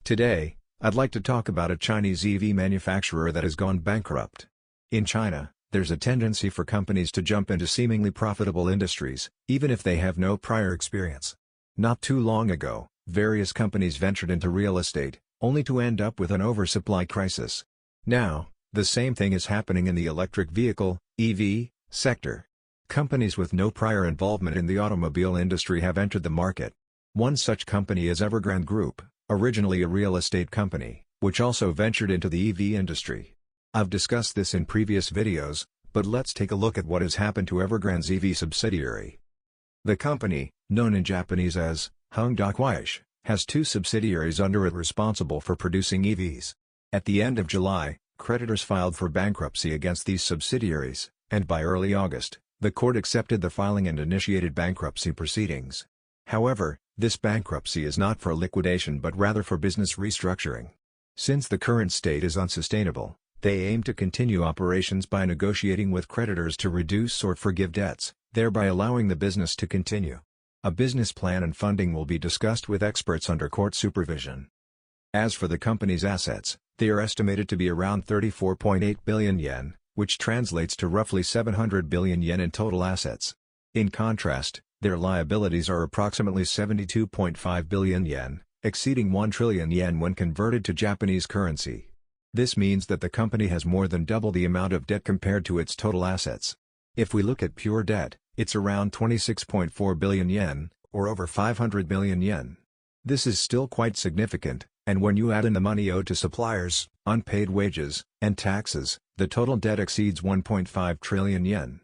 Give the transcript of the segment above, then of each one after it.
Today, I'd like to talk about a Chinese EV manufacturer that has gone bankrupt. In China, there's a tendency for companies to jump into seemingly profitable industries, even if they have no prior experience. Not too long ago, various companies ventured into real estate, only to end up with an oversupply crisis. Now, the same thing is happening in the electric vehicle (EV) sector. Companies with no prior involvement in the automobile industry have entered the market. One such company is Evergrande Group, originally a real estate company, which also ventured into the EV industry. I've discussed this in previous videos, but let's take a look at what has happened to Evergrande's EV subsidiary. The company, known in Japanese as Guizhou, has two subsidiaries under it responsible for producing EVs. At the end of July, creditors filed for bankruptcy against these subsidiaries, and by early August, the court accepted the filing and initiated bankruptcy proceedings. However, this bankruptcy is not for liquidation but rather for business restructuring. Since the current state is unsustainable, they aim to continue operations by negotiating with creditors to reduce or forgive debts, thereby allowing the business to continue. A business plan and funding will be discussed with experts under court supervision. As for the company's assets, they are estimated to be around 34.8 billion yen, which translates to roughly 700 billion yen in total assets. In contrast, their liabilities are approximately 72.5 billion yen, exceeding 1 trillion yen when converted to Japanese currency. This means that the company has more than double the amount of debt compared to its total assets. If we look at pure debt, it's around 26.4 billion yen, or over 500 billion yen. This is still quite significant, and when you add in the money owed to suppliers, unpaid wages, and taxes, the total debt exceeds 1.5 trillion yen.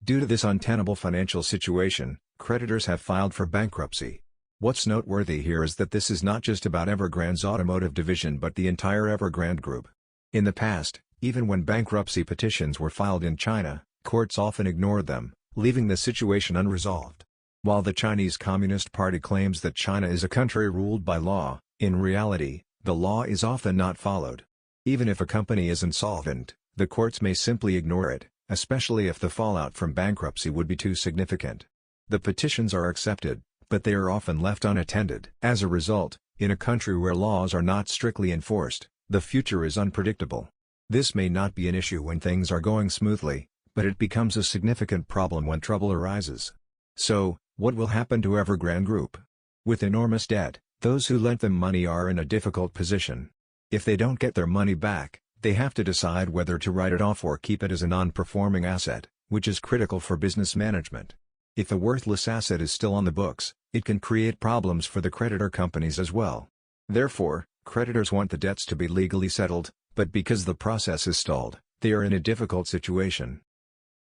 Due to this untenable financial situation, creditors have filed for bankruptcy. What's noteworthy here is that this is not just about Evergrande's automotive division but the entire Evergrande Group. In the past, even when bankruptcy petitions were filed in China, courts often ignored them, leaving the situation unresolved. While the Chinese Communist Party claims that China is a country ruled by law, in reality, the law is often not followed. Even if a company is insolvent, the courts may simply ignore it, especially if the fallout from bankruptcy would be too significant. The petitions are accepted, but they are often left unattended. As a result, in a country where laws are not strictly enforced, the future is unpredictable. This may not be an issue when things are going smoothly, but it becomes a significant problem when trouble arises. So, what will happen to Evergrande Group? With enormous debt, those who lent them money are in a difficult position. If they don't get their money back, they have to decide whether to write it off or keep it as a non-performing asset, which is critical for business management. If a worthless asset is still on the books, it can create problems for the creditor companies as well. Therefore, creditors want the debts to be legally settled, but because the process is stalled, they are in a difficult situation.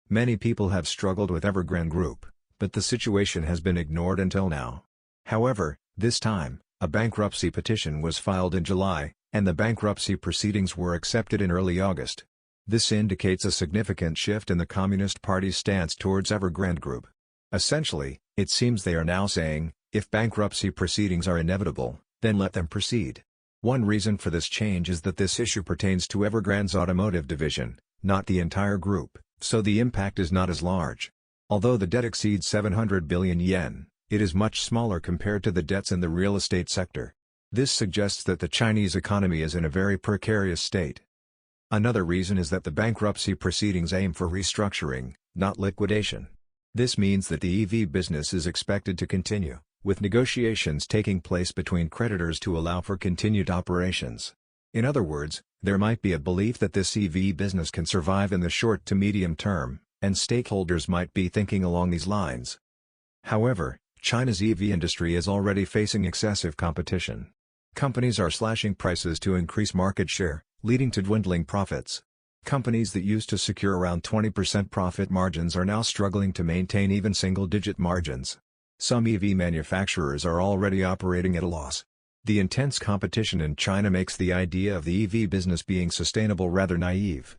Many people have struggled with Evergrande Group, but the situation has been ignored until now. However, this time, a bankruptcy petition was filed in July, and the bankruptcy proceedings were accepted in early August. This indicates a significant shift in the Communist Party's stance towards Evergrande Group. Essentially, it seems they are now saying, if bankruptcy proceedings are inevitable, then let them proceed. One reason for this change is that this issue pertains to Evergrande's automotive division, not the entire group, so the impact is not as large. Although the debt exceeds 700 billion yen, it is much smaller compared to the debts in the real estate sector. This suggests that the Chinese economy is in a very precarious state. Another reason is that the bankruptcy proceedings aim for restructuring, not liquidation. This means that the EV business is expected to continue, with negotiations taking place between creditors to allow for continued operations. In other words, there might be a belief that this EV business can survive in the short to medium term, and stakeholders might be thinking along these lines. However, China's EV industry is already facing excessive competition. Companies are slashing prices to increase market share, leading to dwindling profits. Companies that used to secure around 20% profit margins are now struggling to maintain even single-digit margins. Some EV manufacturers are already operating at a loss. The intense competition in China makes the idea of the EV business being sustainable rather naive.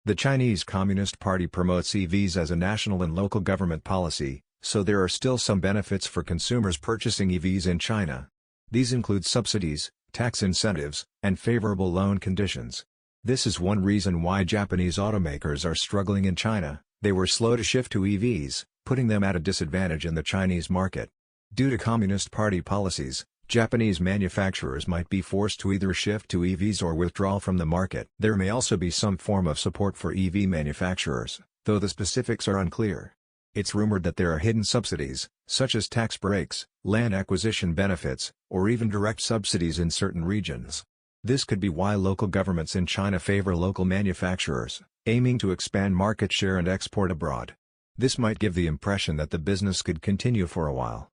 The Chinese Communist Party promotes EVs as a national and local government policy, so there are still some benefits for consumers purchasing EVs in China. These include subsidies, tax incentives, and favorable loan conditions. This is one reason why Japanese automakers are struggling in China. They were slow to shift to EVs, putting them at a disadvantage in the Chinese market. Due to Communist Party policies, Japanese manufacturers might be forced to either shift to EVs or withdraw from the market. There may also be some form of support for EV manufacturers, though the specifics are unclear. It's rumored that there are hidden subsidies, such as tax breaks, land acquisition benefits, or even direct subsidies in certain regions. This could be why local governments in China favor local manufacturers, aiming to expand market share and export abroad. This might give the impression that the business could continue for a while.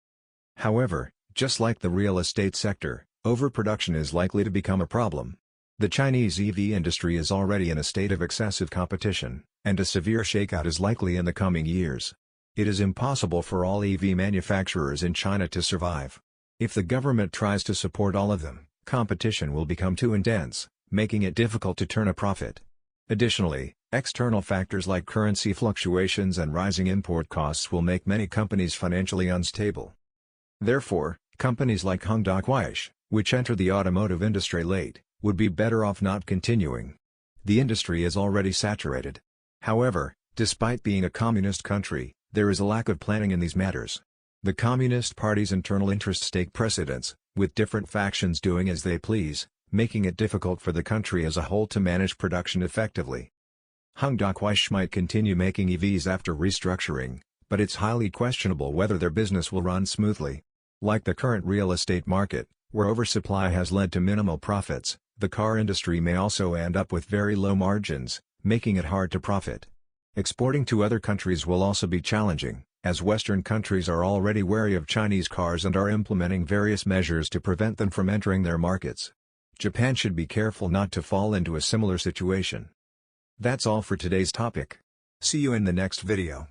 However, just like the real estate sector, overproduction is likely to become a problem. The Chinese EV industry is already in a state of excessive competition, and a severe shakeout is likely in the coming years. It is impossible for all EV manufacturers in China to survive. If the government tries to support all of them, competition will become too intense, making it difficult to turn a profit. Additionally, external factors like currency fluctuations and rising import costs will make many companies financially unstable. Therefore, companies like Guizhou, which entered the automotive industry late, would be better off not continuing. The industry is already saturated. However, despite being a communist country, there is a lack of planning in these matters. The Communist Party's internal interests take precedence, with different factions doing as they please, making it difficult for the country as a whole to manage production effectively. Guizhou might continue making EVs after restructuring, but it's highly questionable whether their business will run smoothly. Like the current real estate market, where oversupply has led to minimal profits, the car industry may also end up with very low margins, making it hard to profit. Exporting to other countries will also be challenging, as Western countries are already wary of Chinese cars and are implementing various measures to prevent them from entering their markets. Japan should be careful not to fall into a similar situation. That's all for today's topic. See you in the next video.